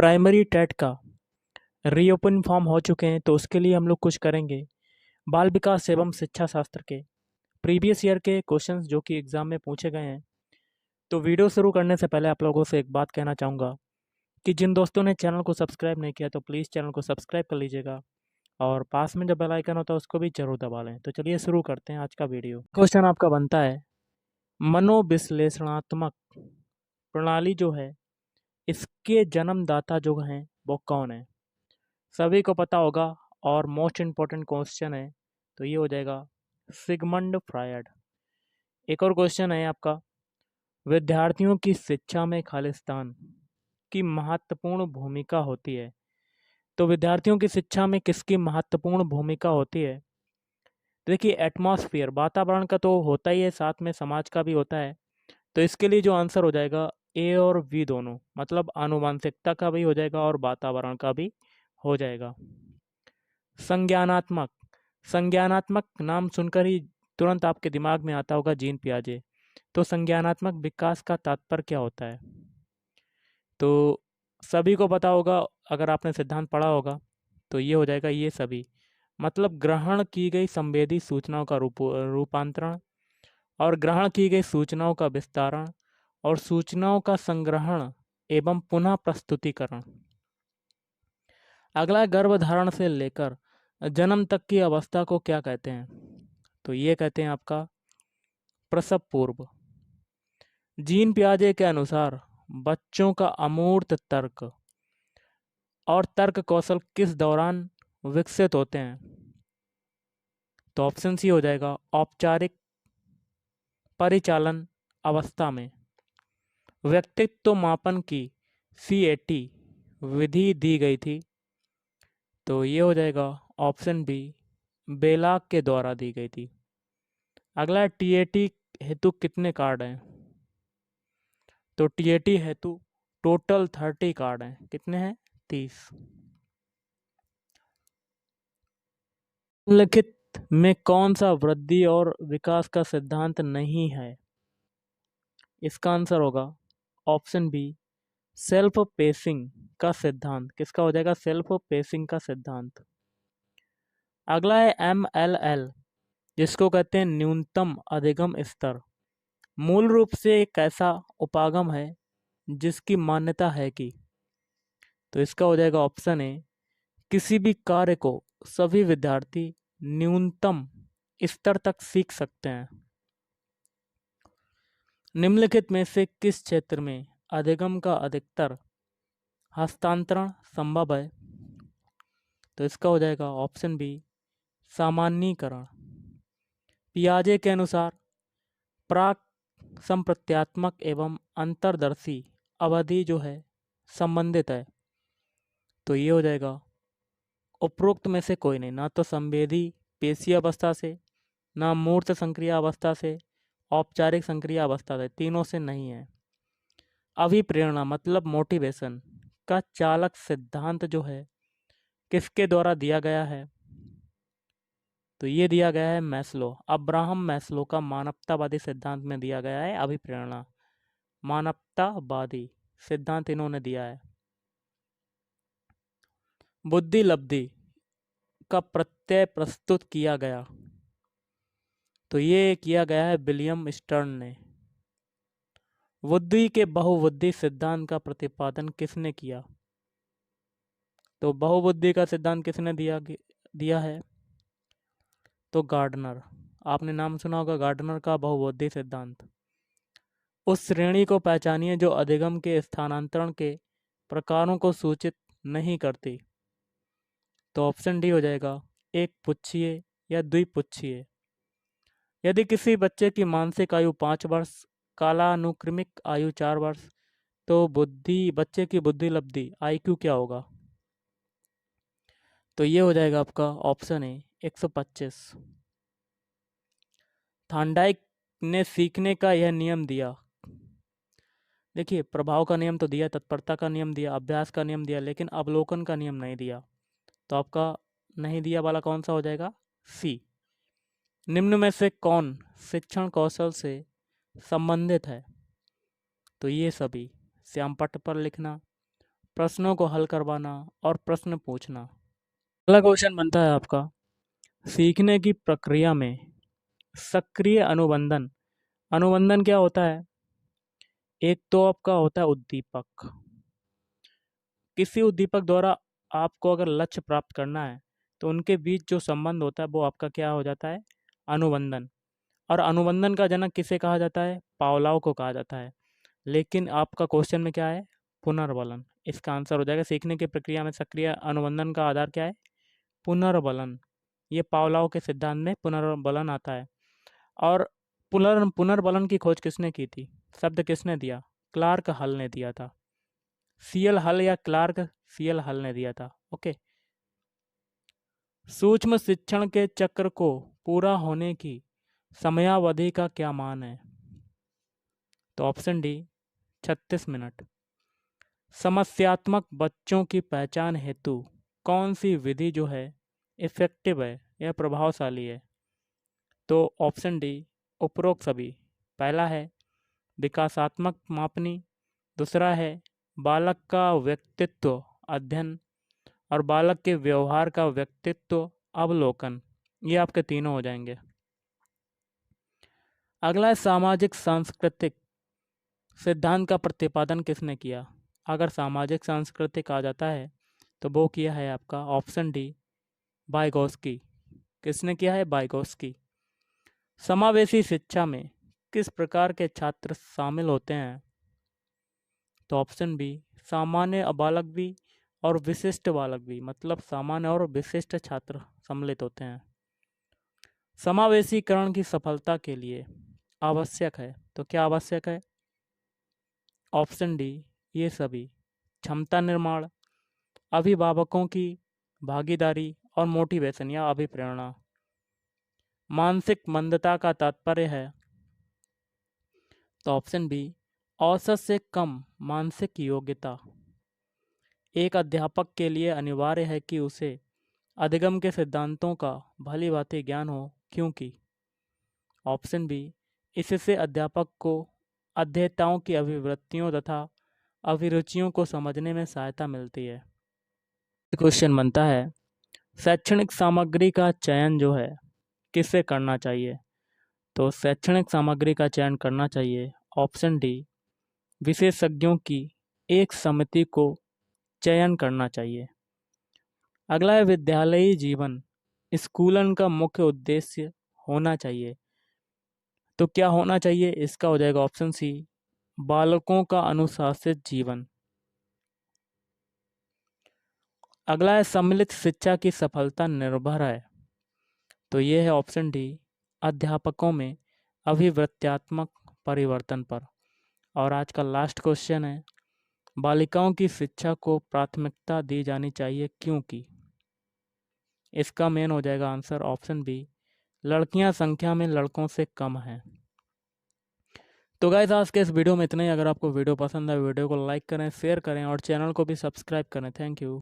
Primary TET का reopen form हो चुके हैं, तो उसके लिए हम लोग कुछ करेंगे। बाल विकास एवं शिक्षा शास्त्र के प्रीवियस ईयर के क्वेश्चंस जो कि एग्जाम में पूछे गए हैं। तो वीडियो शुरू करने से पहले आप लोगों से एक बात कहना चाहूँगा कि जिन दोस्तों ने चैनल को सब्सक्राइब नहीं किया तो प्लीज़ चैनल को सब्सक्राइब कर लीजिएगा और पास में जो बेल आइकन होता है उसको भी जरूर दबा लें। तो चलिए शुरू करते हैं आज का वीडियो। क्वेश्चन आपका बनता है, मनोविश्लेषणात्मक प्रणाली जो है इसके जन्मदाता जो हैं वो कौन है? सभी को पता होगा और मोस्ट इम्पोर्टेंट क्वेश्चन है, तो ये हो जाएगा सिगमंड फ्रायड। एक और क्वेश्चन है आपका, विद्यार्थियों की शिक्षा में खालिस्तान की महत्वपूर्ण भूमिका होती है। तो विद्यार्थियों की शिक्षा में किसकी महत्वपूर्ण भूमिका होती है? देखिए, एटमॉस्फेयर वातावरण का तो होता ही है, साथ में समाज का भी होता है। तो इसके लिए जो आंसर हो जाएगा ए और बी दोनों, मतलब आनुवंशिकता का भी हो जाएगा और वातावरण का भी हो जाएगा। संज्ञानात्मक संज्ञानात्मक नाम सुनकर ही तुरंत आपके दिमाग में आता होगा जीन पियाजे। तो संज्ञानात्मक विकास का तात्पर्य क्या होता है? तो सभी को पता होगा, अगर आपने सिद्धांत पढ़ा होगा तो ये हो जाएगा ये सभी, मतलब ग्रहण की गई संवेदी सूचनाओं का रूपांतरण और ग्रहण की गई सूचनाओं का विस्तारण और सूचनाओं का संग्रहण एवं पुनः प्रस्तुतिकरण। अगला, गर्भधारण से लेकर जन्म तक की अवस्था को क्या कहते हैं? तो ये कहते हैं आपका प्रसव पूर्व। जीन पियाजे के अनुसार बच्चों का अमूर्त तर्क और तर्क कौशल किस दौरान विकसित होते हैं? तो ऑप्शन सी हो जाएगा औपचारिक परिचालन अवस्था में। व्यक्तित्व मापन की CAT विधि दी गई थी, तो ये हो जाएगा ऑप्शन बी बेलाक के द्वारा दी गई थी। अगला, TAT हेतु कितने कार्ड हैं? तो TAT हेतु टोटल 30 कार्ड हैं। कितने हैं? 30। निम्नलिखित में कौन सा वृद्धि और विकास का सिद्धांत नहीं है? इसका आंसर होगा ऑप्शन बी सेल्फ पेसिंग का सिद्धांत। किसका हो जाएगा? सेल्फ पेसिंग का सिद्धांत। अगला है MLL, जिसको कहते हैं न्यूनतम अधिगम स्तर। मूल रूप से एक ऐसा उपागम है जिसकी मान्यता है कि, तो इसका हो जाएगा ऑप्शन ए किसी भी कार्य को सभी विद्यार्थी न्यूनतम स्तर तक सीख सकते हैं। निम्नलिखित में से किस क्षेत्र में अधिगम का अधिकतर हस्तांतरण संभव है? तो इसका हो जाएगा ऑप्शन बी सामान्यीकरण। पियाजे के अनुसार प्राक संप्रत्यात्मक एवं अंतर्दर्शी अवधि जो है संबंधित है, तो ये हो जाएगा उपरोक्त में से कोई नहीं, ना तो संवेदी पेशीय अवस्था से, ना मूर्त संक्रिया अवस्था से, औपचारिक संक्रिया अवस्था से, तीनों से नहीं है। अभिप्रेरणा मतलब मोटिवेशन का चालक सिद्धांत जो है किसके द्वारा दिया गया है? तो ये दिया गया है मैस्लो, अब्राहम मैस्लो का मानवतावादी सिद्धांत में दिया गया है अभिप्रेरणा। मानवतावादी सिद्धांत इन्होंने दिया है। बुद्धि लब्धि का प्रत्यय प्रस्तुत किया गया, तो ये किया गया है विलियम स्टर्न ने। बुद्धि के बहुबुद्धि सिद्धांत का प्रतिपादन किसने किया? तो बहुबुद्धि का सिद्धांत किसने दिया है? तो गार्डनर। आपने नाम सुना होगा गार्डनर का बहुबुद्धि सिद्धांत। उस श्रेणी को पहचानिए जो अधिगम के स्थानांतरण के प्रकारों को सूचित नहीं करती। तो ऑप्शन डी हो जाएगा एक पुच्छीय या द्विपुच्छीय। यदि किसी बच्चे की मानसिक आयु 5 वर्ष, कालानुक्रमिक आयु 4 वर्ष, तो बच्चे की बुद्धि लब्धि IQ क्या होगा? तो ये हो जाएगा आपका ऑप्शन है 125। थांडाइक ने सीखने का यह नियम दिया। देखिए, प्रभाव का नियम तो दिया, तत्परता का नियम दिया, अभ्यास का नियम दिया, लेकिन अवलोकन का नियम नहीं दिया। तो आपका नहीं दिया वाला कौन सा हो जाएगा? सी। निम्न में से कौन शिक्षण कौशल से संबंधित है? तो ये सभी, श्याम पट्ट पर लिखना, प्रश्नों को हल करवाना और प्रश्न पूछना। अगला क्वेश्चन बनता है आपका, सीखने की प्रक्रिया में सक्रिय अनुबंधन। अनुबंधन क्या होता है? एक तो आपका होता है उद्दीपक। किसी उद्दीपक द्वारा आपको अगर लक्ष्य प्राप्त करना है तो उनके बीच जो संबंध होता है वो आपका क्या हो जाता है? अनुबंधन। और अनुबंधन का जनक किसे कहा जाता है? पावलोव को कहा जाता है। लेकिन आपका क्वेश्चन में क्या है? पुनर्बलन। इसका आंसर हो जाएगा, सीखने की प्रक्रिया में सक्रिय अनुबंधन का आधार क्या है? पुनर्बलन। ये पावलोव के सिद्धांत में पुनर्बलन आता है। और पुनर्बलन की खोज किसने की थी? शब्द किसने दिया? क्लार्क हल ने दिया था। सीएल हल या क्लार्क सीएल हल ने दिया था। ओके। सूक्ष्म शिक्षण के चक्र को पूरा होने की समयावधि का क्या मान है? तो ऑप्शन डी 36 मिनट। समस्यात्मक बच्चों की पहचान हेतु कौन सी विधि जो है इफेक्टिव है या प्रभावशाली है? तो ऑप्शन डी उपरोक्त सभी। पहला है विकासात्मक मापनी, दूसरा है बालक का व्यक्तित्व अध्ययन, और बालक के व्यवहार का व्यक्तित्व अवलोकन। ये आपके तीनों हो जाएंगे। अगला है सामाजिक सांस्कृतिक सिद्धांत का प्रतिपादन किसने किया? अगर सामाजिक सांस्कृतिक आ जाता है तो वो किया है आपका ऑप्शन डी वाइगोस्की। किसने किया है? वाइगोस्की। समावेशी शिक्षा में किस प्रकार के छात्र शामिल होते हैं? तो ऑप्शन बी सामान्य बालक भी और विशिष्ट बालक भी, मतलब सामान्य और विशिष्ट छात्र सम्मिलित होते हैं। समावेशीकरण की सफलता के लिए आवश्यक है, तो क्या आवश्यक है? ऑप्शन डी ये सभी। क्षमता निर्माण, अभिभावकों की भागीदारी और मोटिवेशन या अभिप्रेरणा। मानसिक मंदता का तात्पर्य है, तो ऑप्शन बी औसत से कम मानसिक योग्यता। एक अध्यापक के लिए अनिवार्य है कि उसे अधिगम के सिद्धांतों का भली भांति ज्ञान हो, क्योंकि ऑप्शन बी इससे अध्यापक को अध्येताओं की अभिवृत्तियों तथा अभिरुचियों को समझने में सहायता मिलती है। क्वेश्चन बनता है, शैक्षणिक सामग्री का चयन जो है किससे करना चाहिए? तो शैक्षणिक सामग्री का चयन करना चाहिए ऑप्शन डी विशेषज्ञों की एक समिति को चयन करना चाहिए। अगला है विद्यालयी जीवन स्कूलन का मुख्य उद्देश्य होना चाहिए, तो क्या होना चाहिए? इसका हो जाएगा ऑप्शन सी बालकों का अनुशासित जीवन। अगला है सम्मिलित शिक्षा की सफलता निर्भर है, तो ये है ऑप्शन डी अध्यापकों में अभिवृत्त्यात्मक परिवर्तन पर। और आज का लास्ट क्वेश्चन है, बालिकाओं की शिक्षा को प्राथमिकता दी जानी चाहिए क्योंकि? इसका मेन हो जाएगा आंसर ऑप्शन बी लड़कियां संख्या में लड़कों से कम हैं। तो गाइस आज के इस वीडियो में इतना ही। अगर आपको वीडियो पसंद है वीडियो को लाइक करें, शेयर करें और चैनल को भी सब्सक्राइब करें। Thank you.